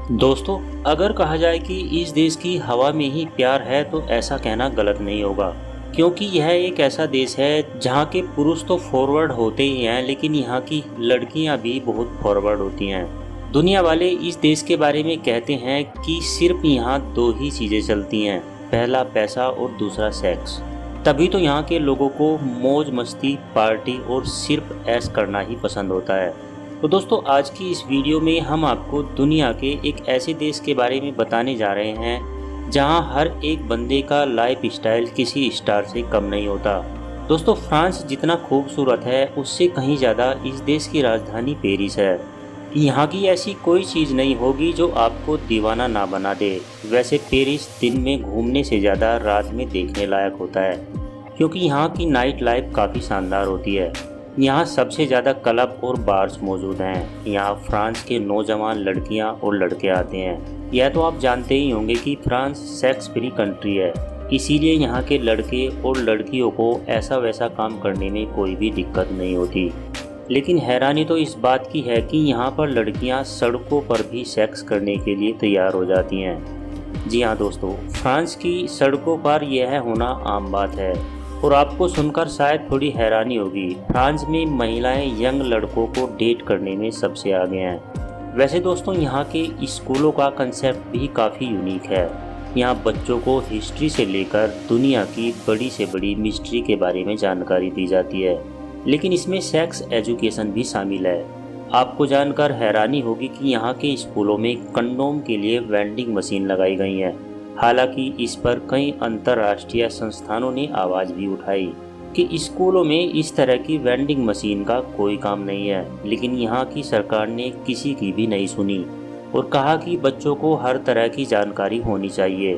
दोस्तों, अगर कहा जाए कि इस देश की हवा में ही प्यार है तो ऐसा कहना गलत नहीं होगा, क्योंकि यह एक ऐसा देश है जहाँ के पुरुष तो फॉरवर्ड होते ही हैं, लेकिन यहाँ की लड़कियाँ भी बहुत फॉरवर्ड होती हैं। दुनिया वाले इस देश के बारे में कहते हैं कि सिर्फ यहाँ दो ही चीज़ें चलती हैं, पहला पैसा और दूसरा सेक्स। तभी तो यहाँ के लोगों को मौज मस्ती, पार्टी और सिर्फ ऐश करना ही पसंद होता है। तो दोस्तों, आज की इस वीडियो में हम आपको दुनिया के एक ऐसे देश के बारे में बताने जा रहे हैं जहां हर एक बंदे का लाइफ स्टाइल किसी स्टार से कम नहीं होता। दोस्तों, फ्रांस जितना खूबसूरत है उससे कहीं ज़्यादा इस देश की राजधानी पेरिस है। यहाँ की ऐसी कोई चीज़ नहीं होगी जो आपको दीवाना ना बना दे। वैसे पेरिस दिन में घूमने से ज़्यादा रात में देखने लायक होता है, क्योंकि यहाँ की नाइट लाइफ काफ़ी शानदार होती है। यहाँ सबसे ज़्यादा क्लब और बार्स मौजूद हैं। यहाँ फ्रांस के नौजवान लड़कियाँ और लड़के आते हैं। यह तो आप जानते ही होंगे कि फ्रांस सेक्स फ्री कंट्री है, इसीलिए यहाँ के लड़के और लड़कियों को ऐसा वैसा काम करने में कोई भी दिक्कत नहीं होती। लेकिन हैरानी तो इस बात की है कि यहाँ पर लड़कियाँ सड़कों पर भी सेक्स करने के लिए तैयार हो जाती हैं। जी हाँ दोस्तों, फ्रांस की सड़कों पर यह होना आम बात है। और आपको सुनकर शायद थोड़ी हैरानी होगी, फ्रांस में महिलाएं यंग लड़कों को डेट करने में सबसे आगे हैं। वैसे दोस्तों, यहाँ के स्कूलों का कंसेप्ट भी काफ़ी यूनिक है। यहाँ बच्चों को हिस्ट्री से लेकर दुनिया की बड़ी से बड़ी मिस्ट्री के बारे में जानकारी दी जाती है, लेकिन इसमें सेक्स एजुकेशन भी शामिल है। आपको जानकर हैरानी होगी कि यहाँ के स्कूलों में कंडोम के लिए वेंडिंग मशीन लगाई गई है। हालांकि इस पर कई अंतर्राष्ट्रीय संस्थानों ने आवाज़ भी उठाई कि स्कूलों में इस तरह की वेंडिंग मशीन का कोई काम नहीं है, लेकिन यहाँ की सरकार ने किसी की भी नहीं सुनी और कहा कि बच्चों को हर तरह की जानकारी होनी चाहिए।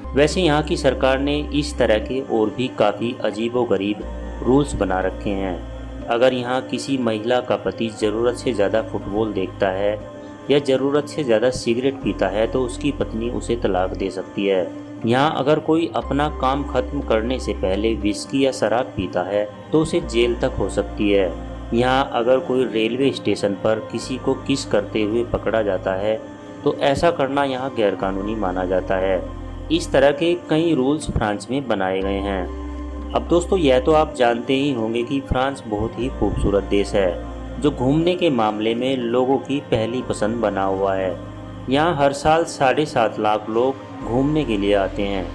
वैसे यहाँ की सरकार ने इस तरह के और भी काफ़ी अजीबोगरीब रूल्स बना रखे हैं। अगर यहाँ किसी महिला का पति ज़रूरत से ज़्यादा फुटबॉल देखता है या ज़रूरत से ज़्यादा सिगरेट पीता है तो उसकी पत्नी उसे तलाक दे सकती है। यहाँ अगर कोई अपना काम खत्म करने से पहले विस्की या शराब पीता है तो उसे जेल तक हो सकती है। यहाँ अगर कोई रेलवे स्टेशन पर किसी को किस करते हुए पकड़ा जाता है तो ऐसा करना यहाँ गैरकानूनी माना जाता है। इस तरह के कई रूल्स फ्रांस में बनाए गए हैं। अब दोस्तों, यह तो आप जानते ही होंगे कि फ्रांस बहुत ही खूबसूरत देश है जो घूमने के मामले में लोगों की पहली पसंद बना हुआ है। यहाँ हर साल 7.5 लाख लोग घूमने के लिए आते हैं।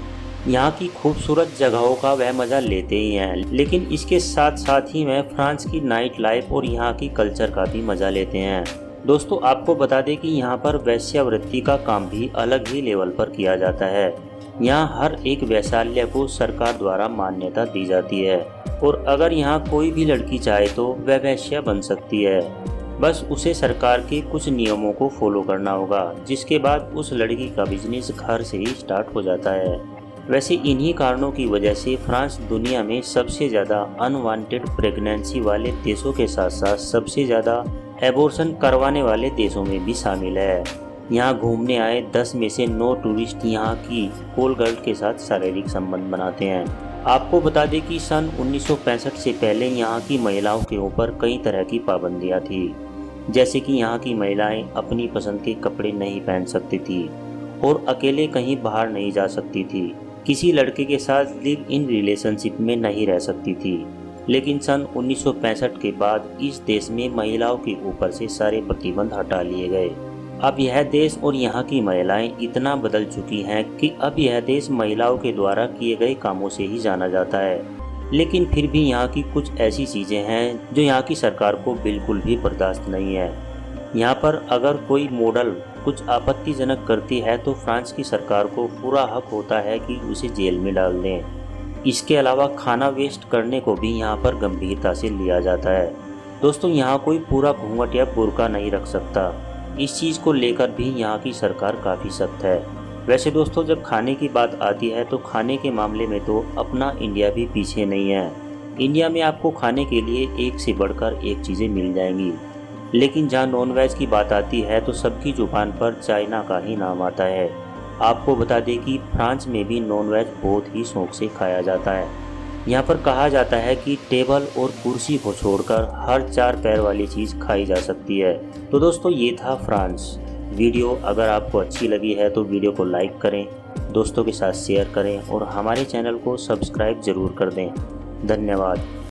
यहाँ की खूबसूरत जगहों का वह मज़ा लेते ही हैं, लेकिन इसके साथ साथ ही वह फ्रांस की नाइट लाइफ और यहाँ की कल्चर का भी मज़ा लेते हैं। दोस्तों, आपको बता दें कि यहाँ पर वेश्यावृत्ति का काम भी अलग ही लेवल पर किया जाता है। यहाँ हर एक वैश्यालय को सरकार द्वारा मान्यता दी जाती है और अगर यहाँ कोई भी लड़की चाहे तो वह वैश्या बन सकती है। बस उसे सरकार के कुछ नियमों को फॉलो करना होगा, जिसके बाद उस लड़की का बिजनेस घर से ही स्टार्ट हो जाता है। वैसे इन्हीं कारणों की वजह से फ्रांस दुनिया में सबसे ज़्यादा अनवांटेड प्रेगनेंसी वाले देशों के साथ साथ सबसे ज़्यादा एबॉर्शन करवाने वाले देशों में भी शामिल है। यहाँ घूमने आए 10 में से 9 टूरिस्ट यहाँ की कॉल गर्ल के साथ शारीरिक संबंध बनाते हैं। आपको बता दें कि सन 1965 से पहले यहाँ की महिलाओं के ऊपर कई तरह की पाबंदियाँ थी, जैसे कि यहाँ की महिलाएं अपनी पसंद के कपड़े नहीं पहन सकती थी और अकेले कहीं बाहर नहीं जा सकती थी, किसी लड़के के साथ लिव इन रिलेशनशिप में नहीं रह सकती थी। लेकिन सन 1965 के बाद इस देश में महिलाओं के ऊपर से सारे प्रतिबंध हटा लिए गए। अब यह देश और यहाँ की महिलाएं इतना बदल चुकी हैं कि अब यह देश महिलाओं के द्वारा किए गए कामों से ही जाना जाता है। लेकिन फिर भी यहाँ की कुछ ऐसी चीज़ें हैं जो यहाँ की सरकार को बिल्कुल भी बर्दाश्त नहीं है। यहाँ पर अगर कोई मॉडल कुछ आपत्तिजनक करती है तो फ्रांस की सरकार को पूरा हक होता है कि उसे जेल में डाल दें। इसके अलावा खाना वेस्ट करने को भी यहाँ पर गंभीरता से लिया जाता है। दोस्तों, यहाँ कोई पूरा घूंघट या बुर्का नहीं रख सकता। इस चीज़ को लेकर भी यहाँ की सरकार काफ़ी सख्त है। वैसे दोस्तों, जब खाने की बात आती है तो खाने के मामले में तो अपना इंडिया भी पीछे नहीं है। इंडिया में आपको खाने के लिए एक से बढ़कर एक चीज़ें मिल जाएंगी, लेकिन जहाँ नॉन वेज की बात आती है तो सबकी जुबान पर चाइना का ही नाम आता है। आपको बता दें कि फ्रांस में भी नॉन वेज बहुत ही शौक से खाया जाता है। यहाँ पर कहा जाता है कि टेबल और कुर्सी को छोड़कर हर 4 पैर वाली चीज़ खाई जा सकती है। तो दोस्तों, ये था फ्रांस। वीडियो अगर आपको अच्छी लगी है तो वीडियो को लाइक करें, दोस्तों के साथ शेयर करें और हमारे चैनल को सब्सक्राइब ज़रूर कर दें। धन्यवाद।